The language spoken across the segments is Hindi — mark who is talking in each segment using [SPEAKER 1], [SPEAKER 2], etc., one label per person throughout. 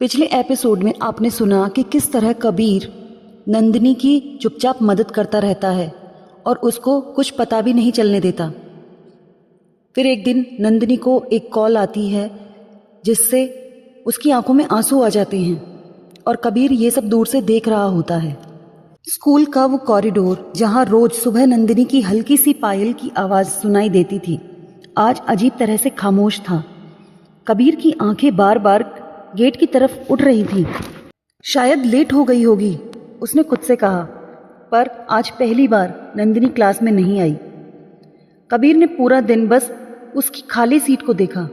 [SPEAKER 1] पिछले एपिसोड में आपने सुना कि किस तरह कबीर नंदिनी की चुपचाप मदद करता रहता है और उसको कुछ पता भी नहीं चलने देता। फिर एक दिन नंदिनी को एक कॉल आती है जिससे उसकी आंखों में आंसू आ जाते हैं और कबीर ये सब दूर से देख रहा होता है। स्कूल का वो कॉरिडोर जहाँ रोज सुबह नंदिनी की हल्की सी पायल की आवाज़ सुनाई देती थी, आज अजीब तरह से खामोश था। कबीर की आंखें बार बार गेट की तरफ उठ रही थीं। शायद लेट हो गई होगी, उसने खुद से कहा, पर आज पहली बार नंदिनी क्लास में नहीं आई। कबीर ने पूरा दिन बस उसकी खाली सीट को देखा।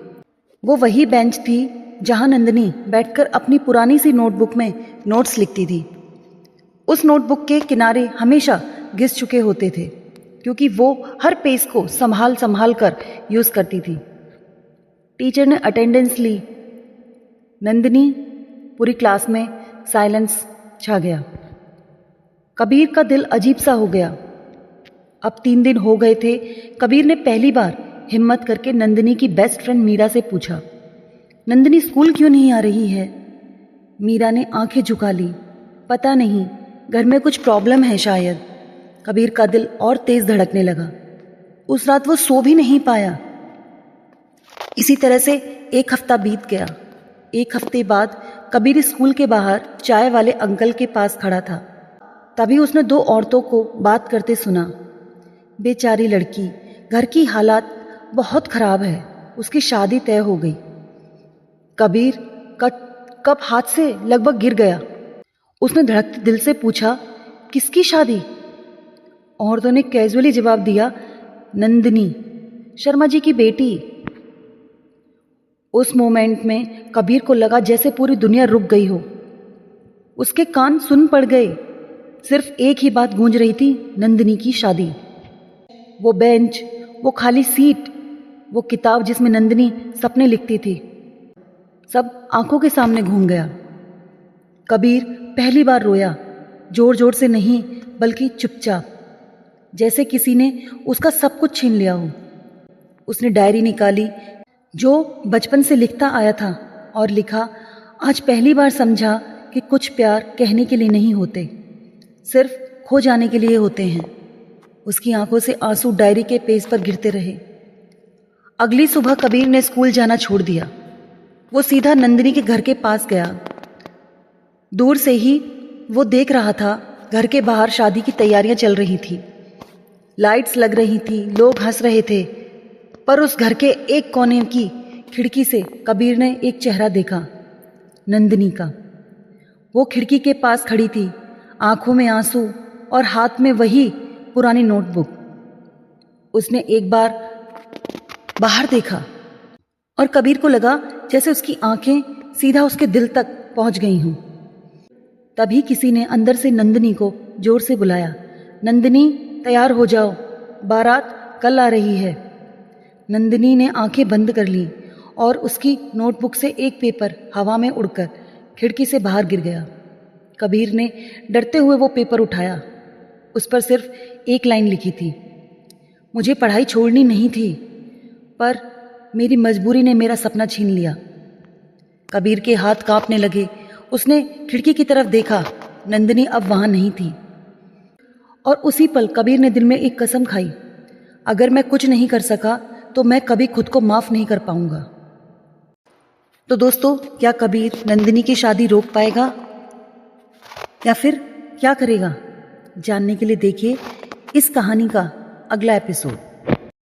[SPEAKER 1] वो वही बेंच थी जहां नंदिनी बैठकर अपनी पुरानी सी नोटबुक में नोट्स लिखती थी। उस नोटबुक के किनारे हमेशा घिस चुके होते थे क्योंकि वो हर पेज को संभाल संभाल कर यूज़ करती थी। टीचर ने अटेंडेंस ली। नंदिनी पूरी क्लास में साइलेंस छा गया। कबीर का दिल अजीब सा हो गया। अब 3 दिन हो गए थे। कबीर ने पहली बार हिम्मत करके नंदिनी की बेस्ट फ्रेंड मीरा से पूछा, नंदिनी स्कूल क्यों नहीं आ रही है? मीरा ने आंखें झुका ली। पता नहीं, घर में कुछ प्रॉब्लम है शायद। कबीर का दिल और तेज धड़कने लगा। उस रात वो सो भी नहीं पाया। इसी तरह से 1 हफ्ता बीत गया। 1 हफ्ते बाद कबीर स्कूल के बाहर चाय वाले अंकल के पास खड़ा था। तभी उसने 2 औरतों को बात करते सुना। बेचारी लड़की, घर की हालात बहुत खराब है, उसकी शादी तय हो गई। कबीर का कप हाथ से लगभग गिर गया। उसने धड़कते दिल से पूछा, किसकी शादी? औरतों ने कैजुअली जवाब दिया, नंदिनी, शर्मा जी की बेटी। उस मोमेंट में कबीर को लगा जैसे पूरी दुनिया रुक गई हो। उसके कान सुन पड़ गए। सिर्फ एक ही बात गूंज रही थी, नंदिनी की शादी। वो बेंच, वो खाली सीट, वो किताब जिसमें नंदिनी सपने लिखती थी, सब आंखों के सामने घूम गया। कबीर पहली बार रोया, जोर जोर से नहीं बल्कि चुपचाप, जैसे किसी ने उसका सब कुछ छीन लिया हो। उसने डायरी निकाली जो बचपन से लिखता आया था और लिखा, आज पहली बार समझा कि कुछ प्यार कहने के लिए नहीं होते, सिर्फ खो जाने के लिए होते हैं। उसकी आंखों से आंसू डायरी के पेज पर गिरते रहे। अगली सुबह कबीर ने स्कूल जाना छोड़ दिया। वो सीधा नंदिनी के घर के पास गया। दूर से ही वो देख रहा था, घर के बाहर शादी की तैयारियां चल रही थी। लाइट्स लग रही थी, लोग हंस रहे थे। पर उस घर के एक कोने की खिड़की से कबीर ने एक चेहरा देखा, नंदिनी का। वो खिड़की के पास खड़ी थी, आंखों में आंसू और हाथ में वही पुरानी नोटबुक। उसने एक बार बाहर देखा और कबीर को लगा जैसे उसकी आंखें सीधा उसके दिल तक पहुंच गई हों। तभी किसी ने अंदर से नंदिनी को जोर से बुलाया, नंदिनी तैयार हो जाओ, बारात कल आ रही है। नंदिनी ने आंखें बंद कर ली और उसकी नोटबुक से एक पेपर हवा में उड़कर खिड़की से बाहर गिर गया। कबीर ने डरते हुए वो पेपर उठाया। उस पर सिर्फ एक लाइन लिखी थी, मुझे पढ़ाई छोड़नी नहीं थी, पर मेरी मजबूरी ने मेरा सपना छीन लिया। कबीर के हाथ कांपने लगे। उसने खिड़की की तरफ देखा, नंदिनी अब वहां नहीं थी। और उसी पल कबीर ने दिल में एक कसम खाई, अगर मैं कुछ नहीं कर सका तो मैं कभी खुद को माफ नहीं कर पाऊंगा। तो दोस्तों, क्या कबीर नंदिनी की शादी रोक पाएगा या फिर क्या करेगा? जानने के लिए देखिए इस कहानी का अगला एपिसोड।